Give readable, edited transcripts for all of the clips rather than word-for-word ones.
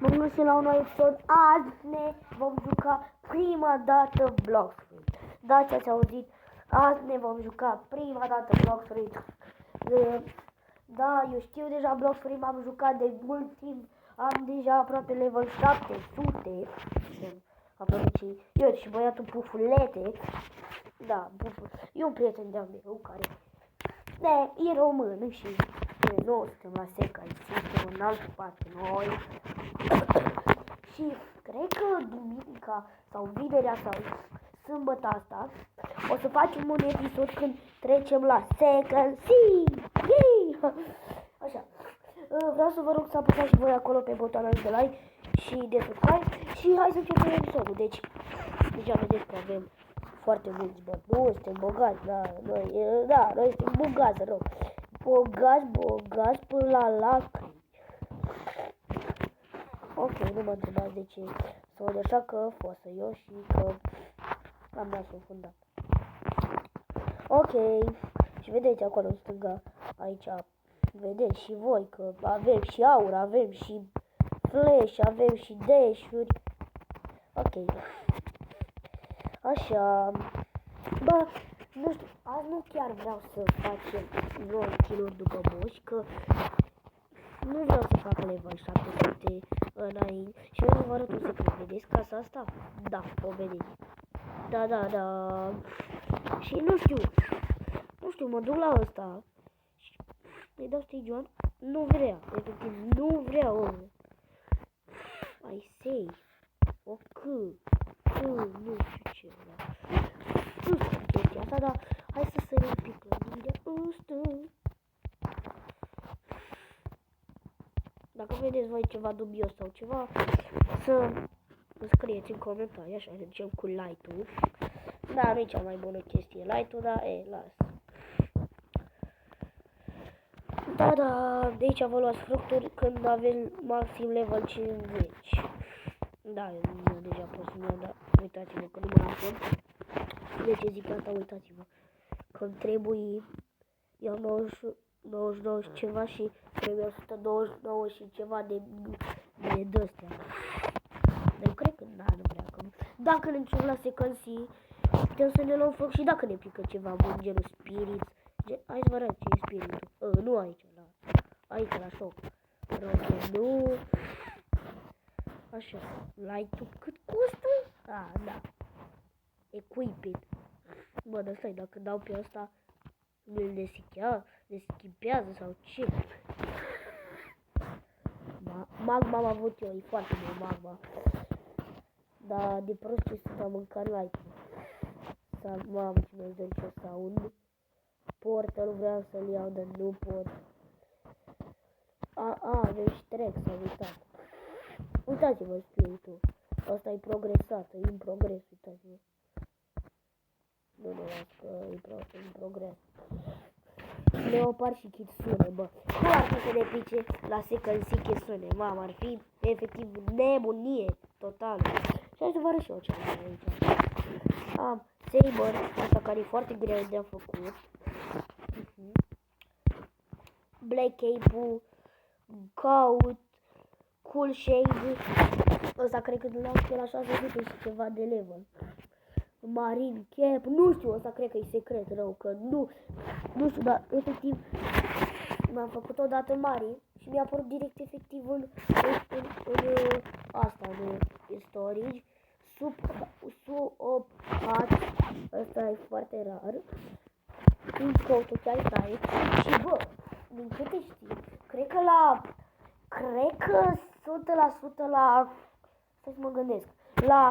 Bun găsit la un nou episod. Azi ne vom juca prima dată Blox Fruit. Da, ce ați auzit? Azi ne vom juca prima dată Blox Fruit. Da, eu știu deja Blox Fruit, m-am jucat de mult timp. Am deja aproape level 700. Aproape eu și băiatul Pufulete. Da, e un prieten de-al meu care e român și noi suntem la Seca, suntem în altă parte noi. Și cred că duminica sau vinerea sau sâmbătă asta o să facem un episod când trecem la Second Sea. Așa. Vreau să vă rog să apăsați și voi acolo pe butonul de like și de subscribe și hai să începem episodul. Deci, deja vedeți că avem foarte mulți bani. Nu suntem bogați, noi suntem bogați, rău. Bogați până la lacrimi. Ok, nu mă întrebați de ce să văd așa că fosă eu și că am nasul înfundat. Ok, și vedeți acolo în stânga, aici, vedeți și voi că avem și aur, avem și flash, avem și dash-uri. Ok, așa, bă, nu știu, azi nu chiar vreau să facem noi kill-uri după moși, că nu vreau să fac level 700 înainte și vreau să vă arăt un secret. Vedeți casa asta? Da, o vedeți. Da. Și nu știu, mă duc la ăsta. Îi dau stage 1. Nu vrea, efectiv, nu vrea omul. I say. Nu știu ce vrea. Nu știu chestia asta, dar hai să sărim un pic la mine. Dacă vedeți voi ceva dubios sau ceva, să scrieți în comentarii, așa, zicem cu light-ul. Da, nu e cea mai bună chestie light-ul, dar las. Da, de aici vă luați fructuri când aveți maxim level 50. Da, eu deja pot să-mi iau, dar uitați-vă că nu mă lasă. De ce zic asta, uitați-vă. Când trebuie, iau 99 și ceva și trebuie 129 și ceva de de-astea. Dar eu cred că nu vrea că... Dacă ne ducem la Second Sea, putem să ne luăm foc și dacă ne pică ceva bun, genul spirits. Hai să vă arăt ce e spiritul. Nu aici, aici la shop. Nu. Așa, light-ul cât costă? Da. Equipit. Bă, dar stai, dacă dau pe asta, îl deschipează sau ce? Magma am avut eu, e foarte bun magma. Dar de prost este să mâncat light-ul. Mamă, ce mi-a zis ce sound. Portal vreau să-l iau, dar nu pot. Avem și trec, s-a uitat. Uitați-vă spiritul. Asta e progresat, e în progres, uitați-vă. Nu, că e în progres. Leopard și Kitsune, bă. Nu ar fi să ne pice la Second Sea Kitsune, mamă, ar fi efectiv nebunie totală. Și hai să vă arăt și eu ce am aici. Am Saber, asta care e foarte greu de făcut. Black Cape-ul, Coat, Cool Shade. Ăsta cred că l-am pe la 600 și ceva de level. Marine Cap, nu știu, ăsta cred că e secret rău, că nu știu, dar efectiv m-am făcut odată mare și mi-a apărut direct efectiv în storage, sub hat, ăsta e foarte rar, un scotul chiar tare și bă, din câte știu, cred că 100% la, să mă gândesc, la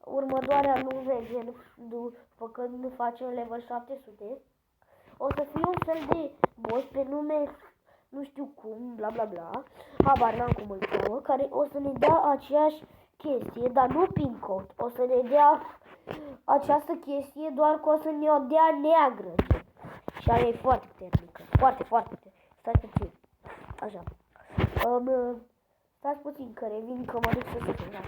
următoarea lume, gen, după când facem level 700, o să fie un fel de boss pe nume, nu știu cum, bla bla bla, habar n-am cum îl cheamă, care o să ne dea aceeași chestie, dar nu pink coat, o să ne dea această chestie, doar că o să ne o dea neagră, gen. Și aia e foarte puternică, foarte puternică. Stați puțin, așa, stați puțin că revin, că mă duc să se fie.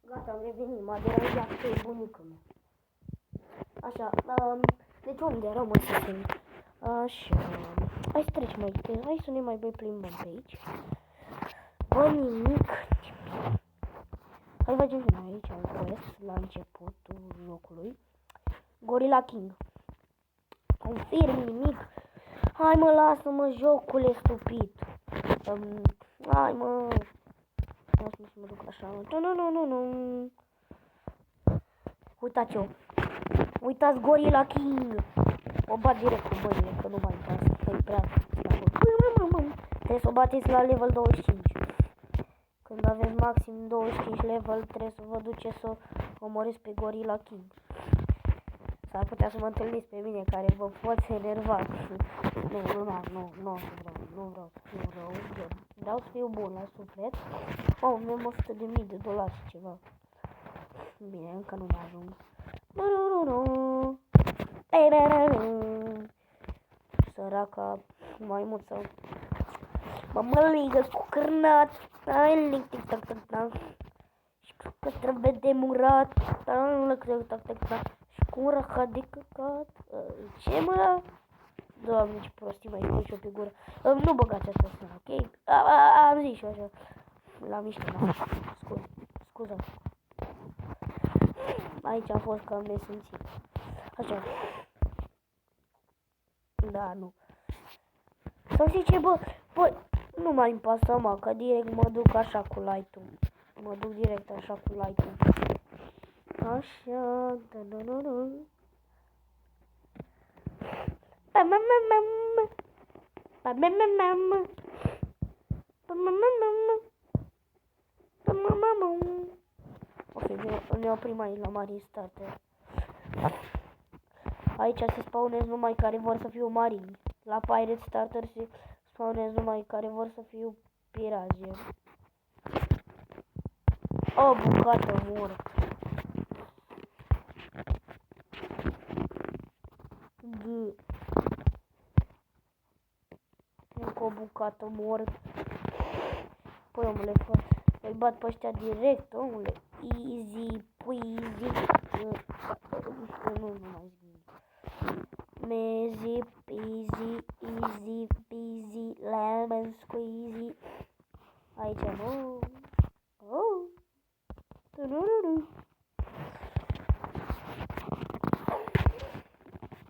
Gata, am revenit, m-a deranjat pe bunica mea. Așa, deci unde rămăsesem? Așa, hai să trecem mai departe, hai să ne mai plimbăm pe aici. Bă, nimic. Hai facem și noi aici un quest la începutul locului. Gorilla King. Confirm nimic. Hai mă, lasă-mă, jocule stupid. Hai mă. Lasă-mă să mă duc așa. Nu. Uitați-o. Uitați Gorilla King. O bat direct cu băile, că nu mai uitați. Că-i prea slabă. Trebuie să o bateți la level 25. Când aveți maxim 25 level, trebuie să vă duceți să omoriți pe Gorilla King. S-ar putea să mă întâlniți pe mine, care vă poți enerva. Nu vreau. Vreau să fiu bun la suflet. Avem $100.000 ceva. Bine, încă nu mă ajung. Săraca maimuță. Mă ligă cu cârnat. Și că trebuie de murat. Și cu raha de căcat. Ce mă? Doamne, ce prostii mai spui și-o pe gură. Nu băgați asta să, ok? Am zis și așa. La mișto, da. Scuza. Aici a fost cam nesimțit. Așa. Da, nu. Sau știi ce, bă, nu mai îmi pasă, mă, că direct mă duc așa cu light-ul. Mă duc direct așa cu light-ul. Așa, da. Ok, ne oprim aici la Marine Starter. Aici se spawnez numai care vor să fiu marini. La Pirate Starter se spawnez numai care vor să fiu pirazie. O bucată mort. Încă o bucată mort. Păi, omule, îi bat pe ăștia direct, omule. Easy, peasy. Nu mai zic. Easy, peasy, lemon squeezy. Aici nu.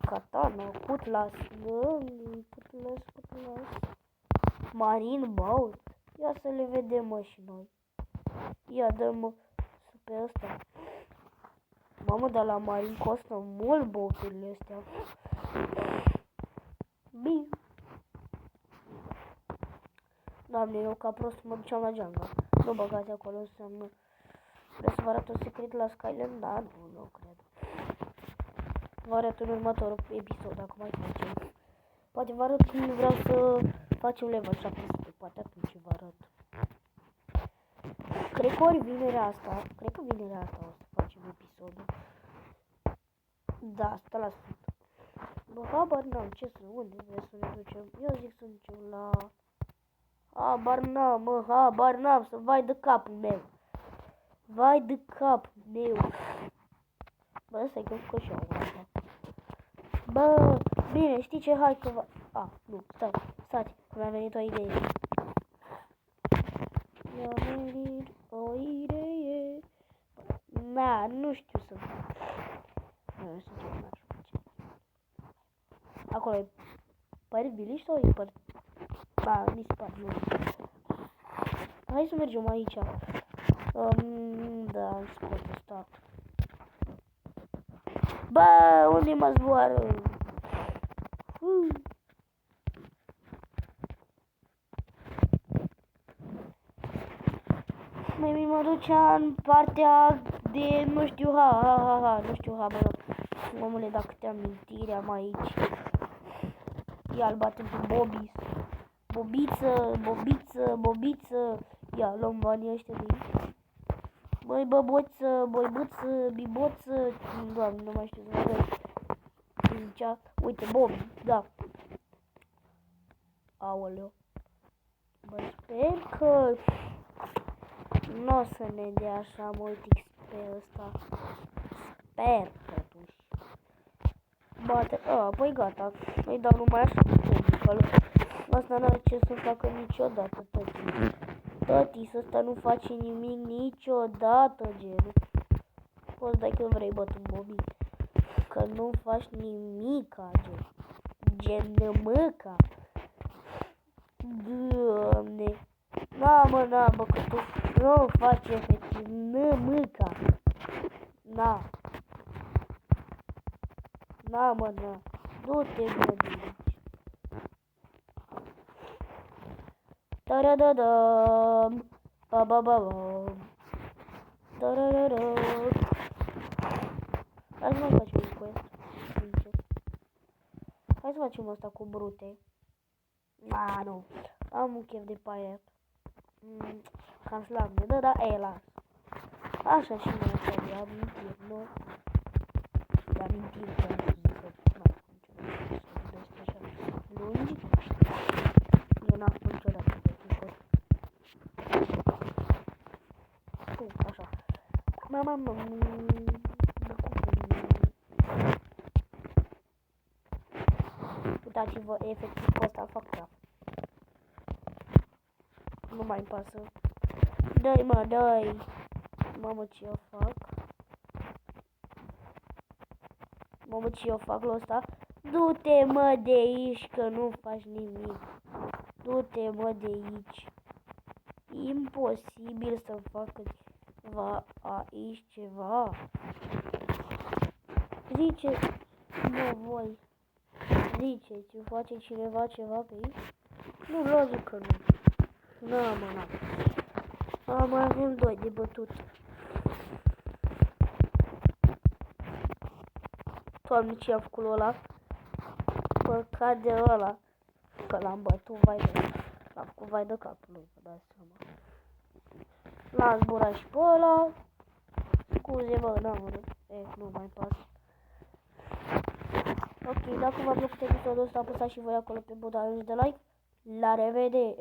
Katana, cutlass. Marine boat. Ia să le vedem, mă, și noi. Ia, dă-mă pe ăsta. Mamă, dar la Marine costă mult boturile astea. Bine. Doamne, eu ca prost mă duceam la jungle. Nu băgați acolo, înseamnă. Vreau să vă arăt un secret la Skyland? Da, nu cred. Vă arăt în următorul episod, dacă mai facem. Poate vă arăt când vreau să facem level 700, poate atunci vă arăt. Cred că ori vinerea asta, o să facem episodul. Da, 100%. Bă, habar n-am, ce să, unde vreți să ne ducem? Eu zic să ducem la... Habar n-am, să vai de capul meu. Vai de capul meu. Bă, ăsta-i că făcut și eu asta. Bă, bine, știi ce, hai că nu, stați, mi-a venit o idee. Da, nu știu să fac. Nu știu ce n-aș face. Acolo e păr biliș sau e păr? Da, mi se pare, nu. Hai să mergem aici. Da, scot ăsta. Bă, unde mă zboară? Mai mă ducea în partea de, nu știu, bă. Omule, dacă te amintiri am aici. Ia-l batem pe Bobis. Bobiță. Ia, luăm banii ăștia de aici. Băi, băboță, biboță. Doamne, nu mai știu să văd. Zicea, uite, Bobby, da. Aoleu. Băi, sper că nu o să ne dea așa mult XP. pe ăsta. Sper, totuși. Bate, păi gata. Îi dau numai așa cu publicul. Asta n-are ce să facă niciodată, tătii. Tătii, ăsta nu face nimic niciodată, gen. Poți dai când vrei, bă, tu, Bobby. Că nu faci nimica, gen. Gen nămâca. Doamne. Na, bă, că tu nu faci efectiv nămâca. Na. Na. Du-te, bă, de aici. Ta-ra-da-dam. Ba-ba-ba-bam. Ta-ra-ra-ra. Hai să mai facem un quest. Sincer. Hai să facem asta cu brute. Nu. Am un chef de paiet. Cam slab ne dă, dar las. Așa și noi așa de amintiri, nu? De amintiri, că am zis că despre așa lungi. Eu n-am făcut niciodată de timpuri. Așa. Mama. Uitați-vă, efectiv pe ăsta fac praf. Nu mai pasă. Dai, mă, dai. Mamă, ce eu fac? Mamă, ce eu fac la ăsta? Du-te, mă, de aici, că nu faci nimic. Du-te, mă, de aici. Imposibil să facă ceva aici, ceva. Zice, mă, voi. Ziceți, face cineva ceva pe aici? Nu, logic că nu. Mă. Mai avem 2 de bătut. Doamne, ce am făcut ăla? Păcat de ăla. Că l-am bătut, vai de... L-am făcut vai de capul lui, vă dați seama. L-am zburat și pe ăla. Scuze, bă, nu mai pas. Ok, dacă v-a plăcut episodul ăsta, apăsați și voi acolo pe butonul de like. La revedere!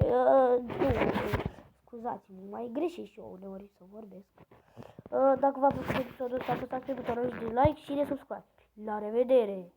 Scuzați-mă, mai greșesc și eu uneori să vorbesc. Dacă v-a plăcut episodul ăsta, apăsați pe butonul de like și de subscribe. La revedere!